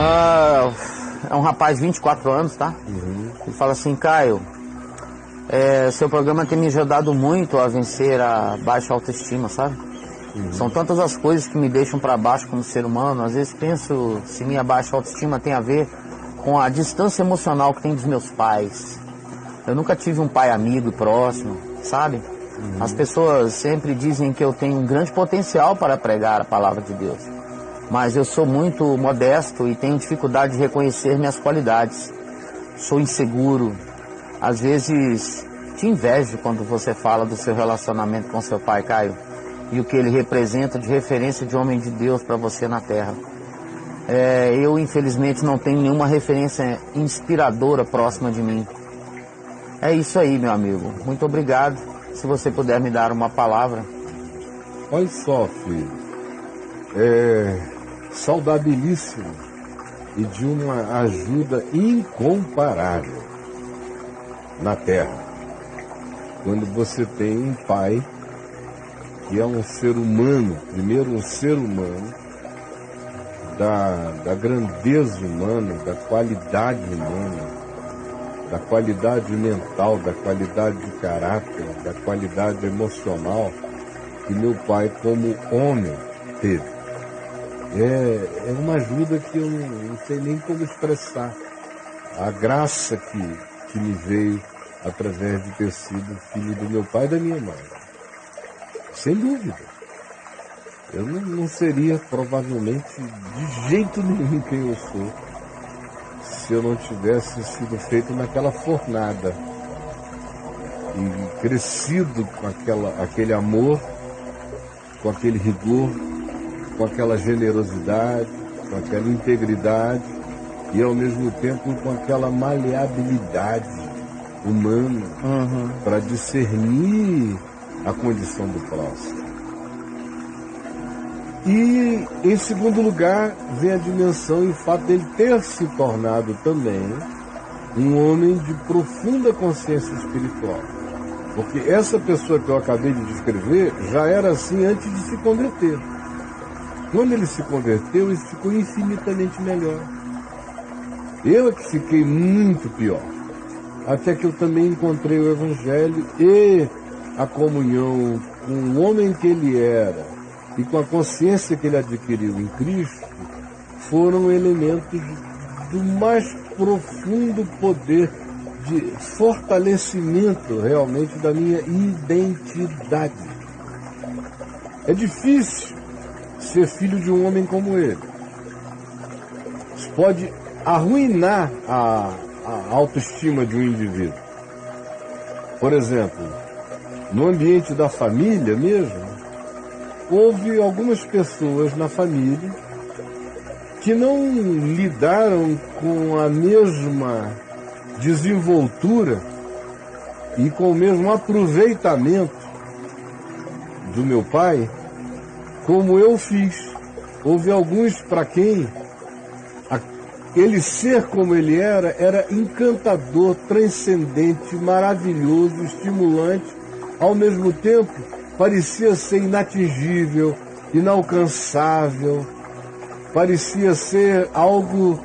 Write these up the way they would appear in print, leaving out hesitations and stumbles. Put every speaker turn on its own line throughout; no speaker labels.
Ah, é um rapaz de 24 anos, tá? Ele fala assim: Caio, seu programa tem me ajudado muito a vencer a baixa autoestima, sabe? São tantas as coisas que me deixam para baixo como ser humano. Às vezes penso se minha baixa autoestima tem a ver com a distância emocional que tem dos meus pais. Eu nunca tive um pai amigo e próximo, sabe? As pessoas sempre dizem que eu tenho um grande potencial para pregar a palavra de Deus. Mas eu sou muito modesto e tenho dificuldade de reconhecer minhas qualidades. Sou inseguro. Às vezes te invejo quando você fala do seu relacionamento com seu pai, Caio, e o que ele representa de referência de homem de Deus para você na terra. Eu, infelizmente, não tenho nenhuma referência inspiradora próxima de mim. É isso aí, meu amigo. Muito obrigado. Se você puder me dar uma palavra.
Olha só, filho. É saudabilíssimo e de uma ajuda incomparável na terra. Quando você tem um pai que é um ser humano, primeiro um ser humano, da grandeza humana, da qualidade humana, da qualidade mental, da qualidade de caráter, da qualidade emocional que meu pai como homem teve. É uma ajuda que eu não sei nem como expressar. A graça que me veio através de ter sido filho do meu pai e da minha mãe. Sem dúvida. Eu não seria provavelmente de jeito nenhum quem eu sou se eu não tivesse sido feito naquela fornada e crescido com aquele amor, com aquele rigor, com aquela generosidade, com aquela integridade e ao mesmo tempo com aquela maleabilidade humana para discernir a condição do próximo. E, em segundo lugar, vem a dimensão e o fato dele ter se tornado também um homem de profunda consciência espiritual. Porque essa pessoa que eu acabei de descrever já era assim antes de se converter. Quando ele se converteu, ele ficou infinitamente melhor. Eu é que fiquei muito pior. Até que eu também encontrei o Evangelho e a comunhão com o homem que ele era e com a consciência que ele adquiriu em Cristo, foram elementos do mais profundo poder de fortalecimento realmente da minha identidade. É difícil ser filho de um homem como ele. Isso pode arruinar a autoestima de um indivíduo. Por exemplo, no ambiente da família mesmo, houve algumas pessoas na família que não lidaram com a mesma desenvoltura e com o mesmo aproveitamento do meu pai como eu fiz. Houve alguns para quem ele ser como ele era encantador, transcendente, maravilhoso, estimulante, ao mesmo tempo parecia ser inatingível, inalcançável, parecia ser algo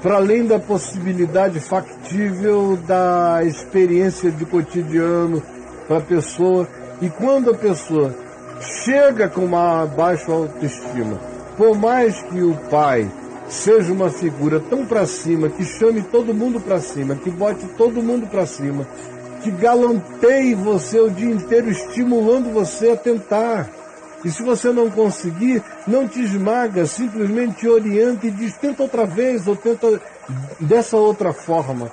para além da possibilidade factível da experiência de cotidiano para a pessoa. E quando a pessoa chega com uma baixa autoestima, por mais que o pai seja uma figura tão para cima, que chame todo mundo para cima, que bote todo mundo para cima, que galanteie você o dia inteiro, estimulando você a tentar. E se você não conseguir, não te esmaga, simplesmente te orienta e diz, tenta outra vez, ou tenta dessa outra forma.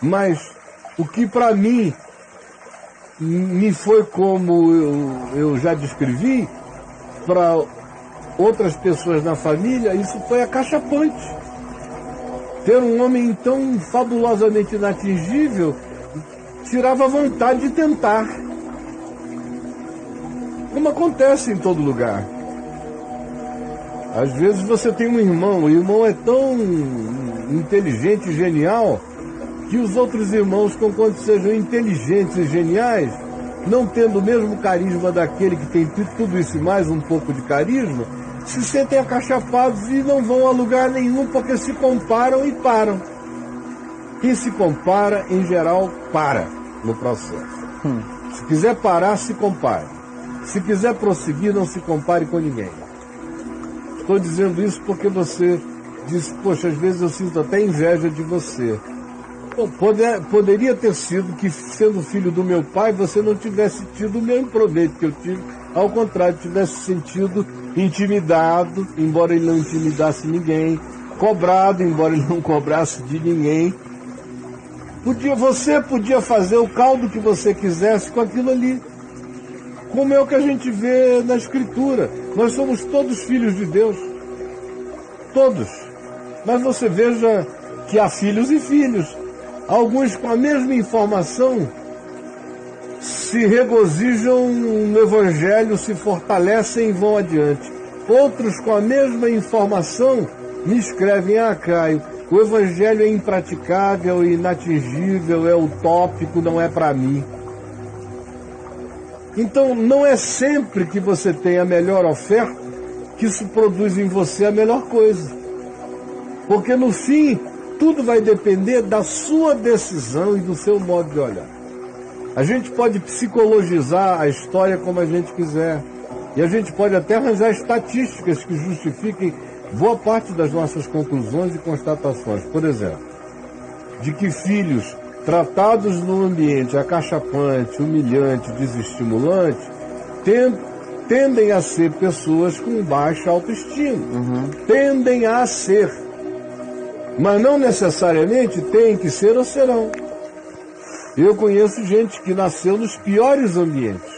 Mas o que para mim me foi como eu já descrevi, para outras pessoas na família, isso foi acachapante. Ter um homem tão fabulosamente inatingível tirava a vontade de tentar. Como acontece em todo lugar. Às vezes você tem um irmão, o irmão é tão inteligente e genial que os outros irmãos, conquanto sejam inteligentes e geniais, não tendo o mesmo carisma daquele que tem tudo isso e mais um pouco de carisma, se sentem acachapados e não vão a lugar nenhum porque se comparam e param. Quem se compara, em geral, para no processo. Se quiser parar, se compare. Se quiser prosseguir, não se compare com ninguém. Estou dizendo isso porque você diz, poxa, às vezes eu sinto até inveja de você. Bom, poderia ter sido que, sendo filho do meu pai, você não tivesse tido o mesmo proveito que eu tive. Ao contrário, tivesse sentido intimidado, embora ele não intimidasse ninguém. Cobrado, embora ele não cobrasse de ninguém. Você podia fazer o caldo que você quisesse com aquilo ali. Como é o que a gente vê na Escritura. Nós somos todos filhos de Deus. Todos. Mas você veja que há filhos e filhos. Alguns com a mesma informação se regozijam no Evangelho, se fortalecem e vão adiante. Outros com a mesma informação me escrevem, Caio, o Evangelho é impraticável, inatingível, é utópico, não é para mim. Então, não é sempre que você tem a melhor oferta que isso produz em você a melhor coisa. Porque, no fim, tudo vai depender da sua decisão e do seu modo de olhar. A gente pode psicologizar a história como a gente quiser. E a gente pode até arranjar estatísticas que justifiquem boa parte das nossas conclusões e constatações. Por exemplo, de que filhos tratados num ambiente acachapante, humilhante, desestimulante, tendem a ser pessoas com baixa autoestima. Tendem a ser. Mas não necessariamente têm que ser ou serão. Eu conheço gente que nasceu nos piores ambientes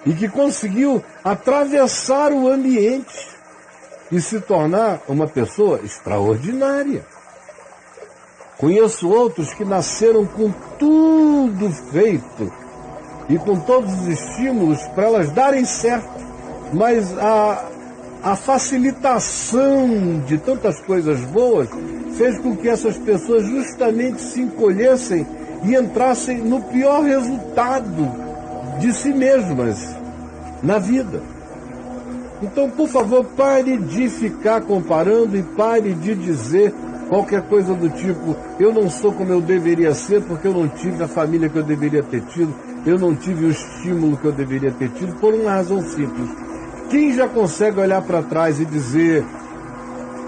e que conseguiu atravessar o ambiente e se tornar uma pessoa extraordinária. Conheço outros que nasceram com tudo feito e com todos os estímulos para elas darem certo, mas a facilitação de tantas coisas boas fez com que essas pessoas justamente se encolhessem e entrassem no pior resultado de si mesmas na vida. Então, por favor, pare de ficar comparando e pare de dizer qualquer coisa do tipo, eu não sou como eu deveria ser porque eu não tive a família que eu deveria ter tido, eu não tive o estímulo que eu deveria ter tido, por uma razão simples. Quem já consegue olhar para trás e dizer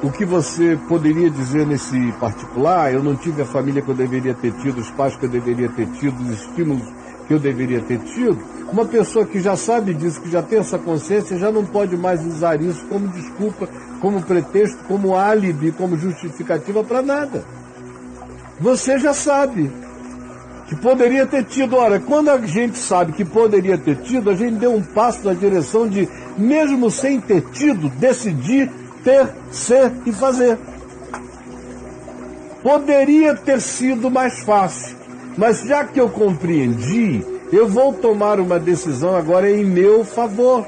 o que você poderia dizer nesse particular, eu não tive a família que eu deveria ter tido, os pais que eu deveria ter tido, os estímulos que eu deveria ter tido, uma pessoa que já sabe disso, que já tem essa consciência, já não pode mais usar isso como desculpa, como pretexto, como álibi, como justificativa para nada. Você já sabe que poderia ter tido. Ora, quando a gente sabe que poderia ter tido, a gente deu um passo na direção de, mesmo sem ter tido, decidir ter, ser e fazer. Poderia ter sido mais fácil, mas já que eu compreendi, eu vou tomar uma decisão agora em meu favor.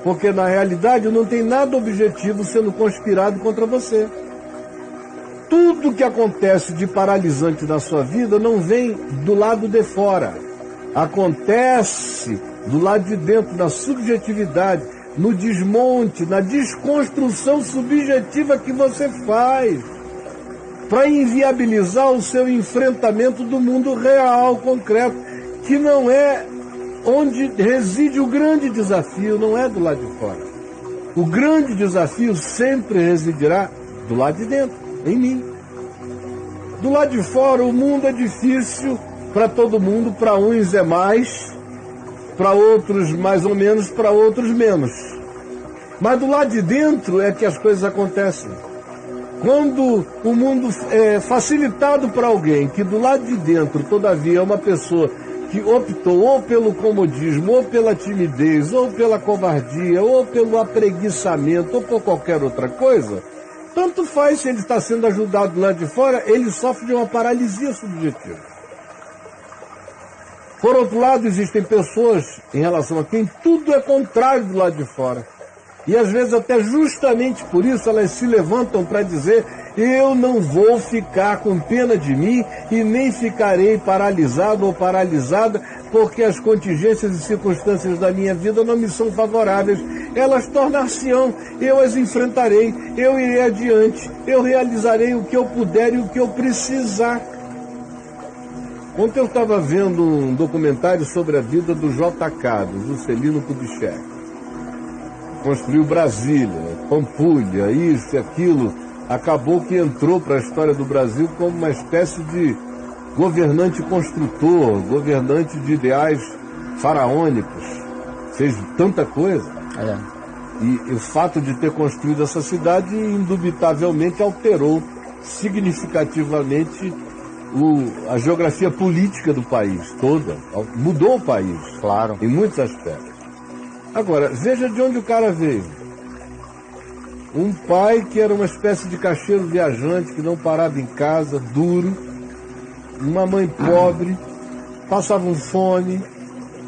Porque na realidade não tem nada objetivo sendo conspirado contra você. Tudo que acontece de paralisante na sua vida não vem do lado de fora. Acontece do lado de dentro, na subjetividade, no desmonte, na desconstrução subjetiva que você faz para inviabilizar o seu enfrentamento do mundo real, concreto, que não é onde reside o grande desafio, não é do lado de fora. O grande desafio sempre residirá do lado de dentro, em mim. Do lado de fora, o mundo é difícil para todo mundo, para uns é mais, para outros mais ou menos, para outros menos. Mas do lado de dentro é que as coisas acontecem. Quando o mundo é facilitado para alguém que do lado de dentro, todavia, é uma pessoa que optou ou pelo comodismo, ou pela timidez, ou pela covardia, ou pelo apreguiçamento, ou por qualquer outra coisa, tanto faz se ele está sendo ajudado lá de fora, ele sofre de uma paralisia subjetiva. Por outro lado, existem pessoas em relação a quem tudo é contrário do lado de fora. E às vezes até justamente por isso elas se levantam para dizer: eu não vou ficar com pena de mim e nem ficarei paralisado ou paralisada porque as contingências e circunstâncias da minha vida não me são favoráveis. Elas tornar-se-ão, eu as enfrentarei, eu irei adiante, eu realizarei o que eu puder e o que eu precisar. Ontem eu estava vendo um documentário sobre a vida do JK, do Juscelino Kubitschek. Construiu Brasília, Pampulha, isso e aquilo. Acabou que entrou para a história do Brasil como uma espécie de governante construtor, governante de ideais faraônicos. Fez tanta coisa. E o fato de ter construído essa cidade, indubitavelmente, alterou significativamente a geografia política do país toda. Mudou o país,
Claro.
em muitos aspectos. Agora, veja de onde o cara veio. Um pai que era uma espécie de caixeiro viajante, que não parava em casa, duro. Uma mãe pobre, passavam fome,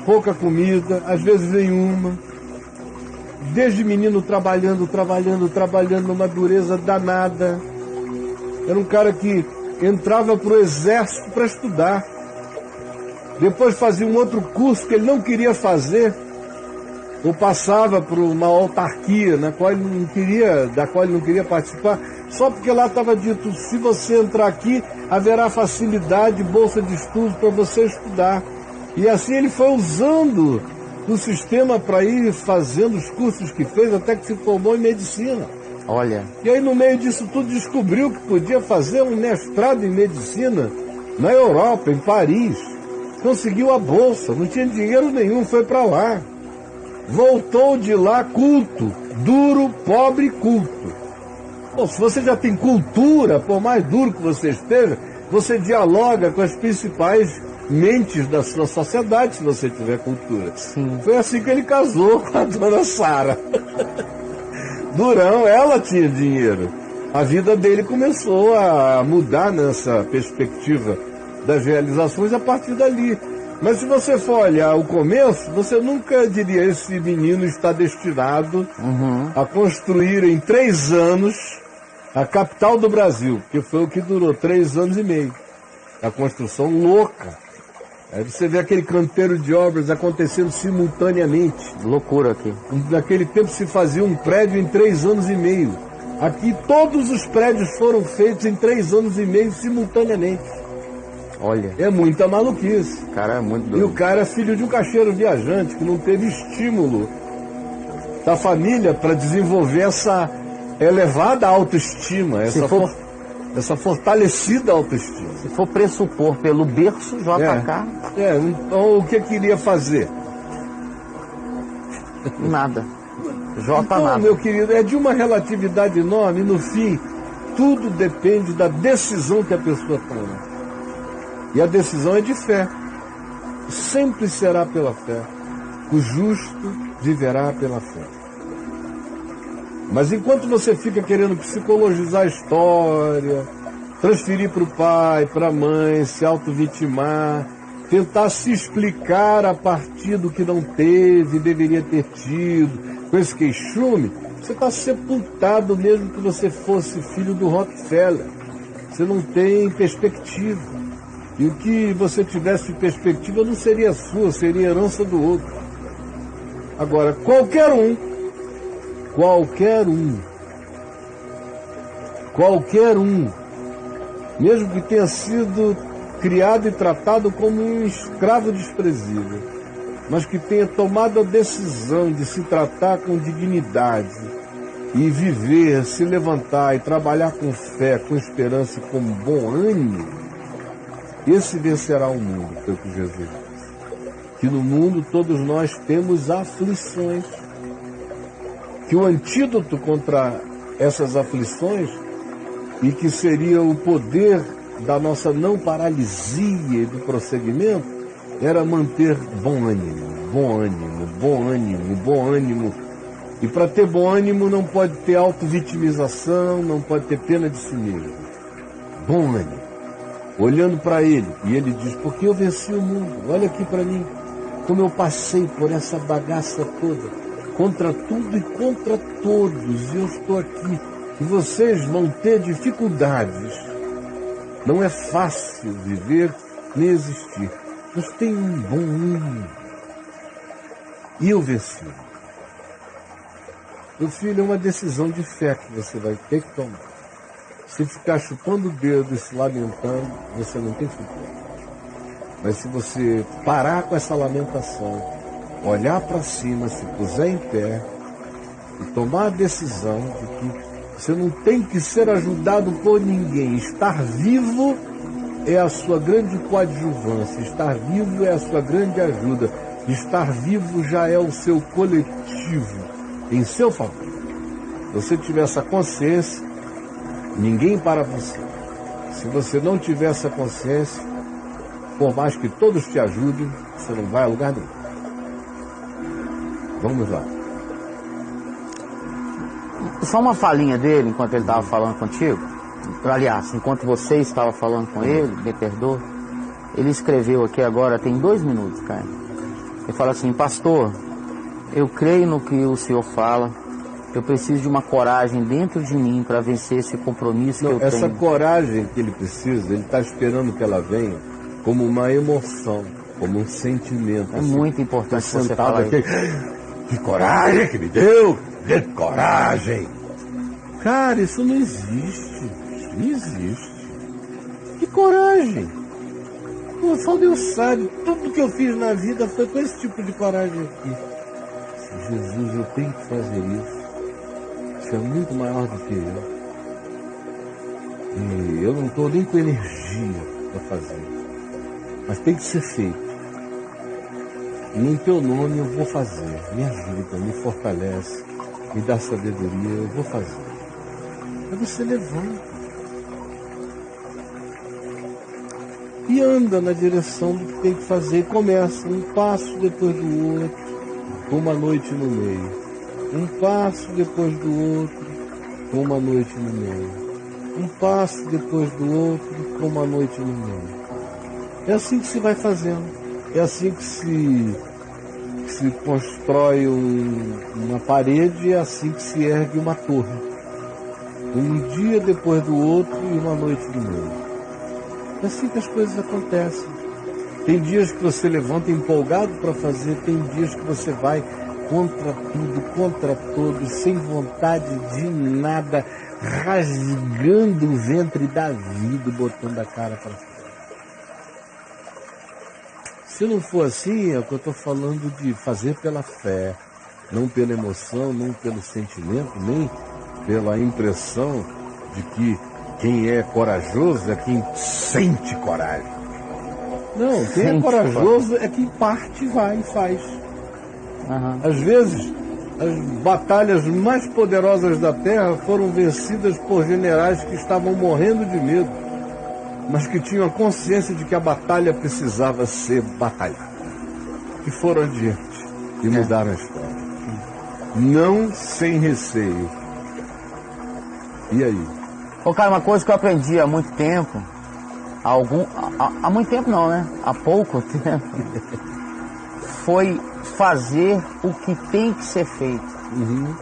pouca comida, às vezes nenhuma. Desde menino trabalhando numa dureza danada. Era um cara que entrava para o exército para estudar. Depois fazia um outro curso que ele não queria fazer, ou passava por uma autarquia da qual ele não queria participar, só porque lá estava dito: se você entrar aqui, haverá facilidade, bolsa de estudos para você estudar. E assim ele foi usando o sistema para ir fazendo os cursos que fez, até que se formou em medicina.
Olha.
E aí, no meio disso tudo, descobriu que podia fazer um mestrado em medicina na Europa, em Paris. Conseguiu a bolsa, não tinha dinheiro nenhum, foi para lá. Voltou de lá culto, duro, pobre, culto. Bom, se você já tem cultura, por mais duro que você esteja, você dialoga com as principais mentes da sua sociedade, se você tiver cultura.
Sim.
Foi assim que ele casou com a dona Sara. Durão, ela tinha dinheiro. A vida dele começou a mudar nessa perspectiva das realizações a partir dali. Mas se você for olhar o começo, você nunca diria: esse menino está destinado a construir em 3 anos a capital do Brasil, que foi o que durou 3 anos e meio. A construção louca. Aí você vê aquele canteiro de obras acontecendo simultaneamente.
Loucura aqui.
Naquele tempo se fazia um prédio em 3 anos e meio. Aqui todos os prédios foram feitos em 3 anos e meio simultaneamente.
Olha.
É muita maluquice.
O cara é muito
E
doido.
o cara é filho de um caixeiro viajante que não teve estímulo da família para desenvolver essa elevada autoestima, essa fortalecida autoestima.
Se for pressupor pelo berço, JK,
Então o que queria fazer?
nada.
Então,
nada.
meu querido, é de uma relatividade enorme. No fim, tudo depende da decisão que a pessoa toma. E a decisão é de fé. Sempre será pela fé. O justo viverá pela fé. Mas enquanto você fica querendo psicologizar a história, transferir para o pai, para a mãe, se auto-vitimar, tentar se explicar a partir do que não teve, deveria ter tido, com esse queixume, você está sepultado mesmo que você fosse filho do Rockefeller. Você não tem perspectiva. E o que você tivesse de perspectiva não seria sua, seria herança do outro. Agora, qualquer um, mesmo que tenha sido criado e tratado como um escravo desprezível, mas que tenha tomado a decisão de se tratar com dignidade e viver, se levantar e trabalhar com fé, com esperança e com bom ânimo, esse vencerá o mundo, foi o que Jesus disse. Que no mundo todos nós temos aflições, que o antídoto contra essas aflições, e que seria o poder da nossa não paralisia e do prosseguimento, era manter bom ânimo, bom ânimo, bom ânimo, bom ânimo. E para ter bom ânimo não pode ter auto-vitimização, não pode ter pena de si mesmo. Bom ânimo. Olhando para ele, e ele diz: porque eu venci o mundo, olha aqui para mim, como eu passei por essa bagaça toda, contra tudo e contra todos, e eu estou aqui. E vocês vão ter dificuldades. Não é fácil viver nem existir. Mas tem um bom ânimo. E eu venci. Meu filho, é uma decisão de fé que você vai ter que tomar. Se ficar chupando o dedo e se lamentando, você não tem futuro. Mas se você parar com essa lamentação, olhar para cima, se puser em pé e tomar a decisão de que você não tem que ser ajudado por ninguém. Estar vivo é a sua grande coadjuvância. Estar vivo é a sua grande ajuda. Estar vivo já é o seu coletivo em seu favor. Se você tiver essa consciência, ninguém para você. Se você não tiver essa consciência, por mais que todos te ajudem, você não vai a lugar nenhum. Vamos lá.
Só uma falinha dele, enquanto ele estava falando contigo. Aliás, enquanto você estava falando com ele, me perdoa. Ele escreveu aqui agora, tem 2 minutos, cara. Ele fala assim: pastor, eu creio no que o senhor fala. Eu preciso de uma coragem dentro de mim para vencer esse compromisso que eu tenho.
Essa coragem que ele precisa, ele está esperando que ela venha como uma emoção, como um sentimento.
É assim, muito importante você falar
aqui. Que coragem que me deu! Que coragem! Cara, isso não existe. Não existe. Que coragem! Pô, só Deus sabe. Tudo que eu fiz na vida foi com esse tipo de coragem aqui. Jesus, eu tenho que fazer isso. Isso é muito maior do que eu. E eu não estou nem com energia para fazer. Mas tem que ser feito. E em teu nome eu vou fazer. Me ajuda, me fortalece, me dá sabedoria, eu vou fazer. Aí você levanta. E anda na direção do que tem que fazer. E começa um passo depois do outro, com uma noite no meio. Um passo depois do outro, com uma noite no meio. Um passo depois do outro, com uma noite no meio. É assim que se vai fazendo. É assim que se constrói uma parede, é assim que se ergue uma torre. Um dia depois do outro e uma noite no meio. É assim que as coisas acontecem. Tem dias que você levanta empolgado para fazer, tem dias que você vai contra tudo, contra todos, sem vontade de nada, rasgando o ventre da vida, botando a cara para fora. Se não for assim, é o que eu estou falando de fazer pela fé, não pela emoção, não pelo sentimento, nem pela impressão de que quem é corajoso é quem sente coragem. Não, quem é corajoso é quem parte, vai e faz.
Uhum.
Às vezes, as batalhas mais poderosas da Terra foram vencidas por generais que estavam morrendo de medo, mas que tinham a consciência de que a batalha precisava ser batalhada. E foram adiante e mudaram a história. Não sem receio. E aí?
Ô, cara, uma coisa que eu aprendi há muito tempo, há muito tempo não, né? Há pouco tempo, foi fazer o que tem que ser feito.
Uhum.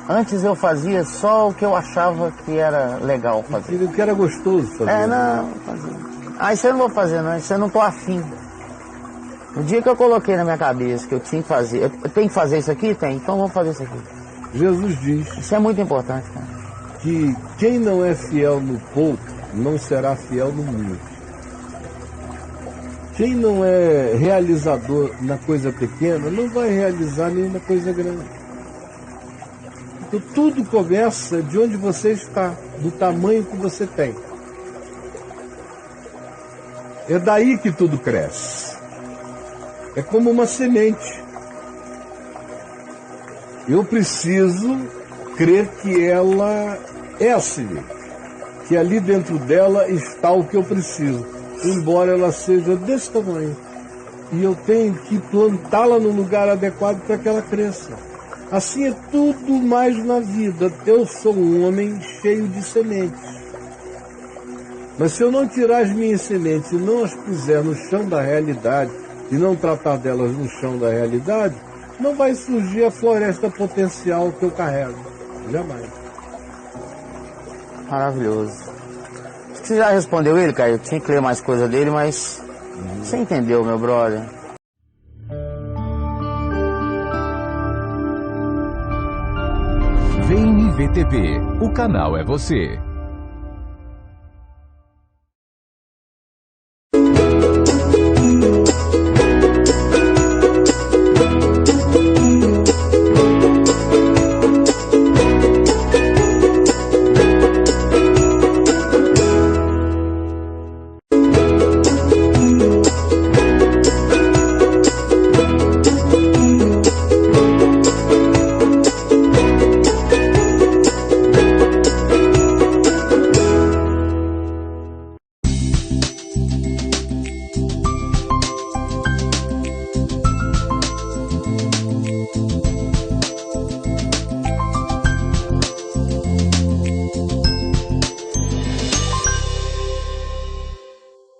Antes eu fazia só o que eu achava que era legal fazer.
O que era gostoso fazer.
Não, fazer. Ah, isso eu não vou fazer não, isso eu não tô afim. O dia que eu coloquei na minha cabeça que eu tinha que fazer, eu tenho que fazer isso aqui? Tem, então vamos fazer isso aqui.
Jesus diz
Isso é muito importante, cara.
Que quem não é fiel no pouco, não será fiel no muito. Quem não é realizador na coisa pequena, não vai realizar nem na coisa grande. Então tudo começa de onde você está, do tamanho que você tem. É daí que tudo cresce. É como uma semente. Eu preciso crer que ela é a semente, que ali dentro dela está o que eu preciso, embora ela seja desse tamanho. E eu tenho que plantá-la no lugar adequado para que ela cresça. Assim é tudo mais na vida. Eu sou um homem cheio de sementes. Mas se eu não tirar as minhas sementes e não as puser no chão da realidade, e não tratar delas no chão da realidade, não vai surgir a floresta potencial que eu carrego. Jamais.
Maravilhoso. Acho que você já respondeu ele, Caio. Eu tinha que ler mais coisa dele, mas você entendeu, meu brother.
Vem VTV, o canal é você.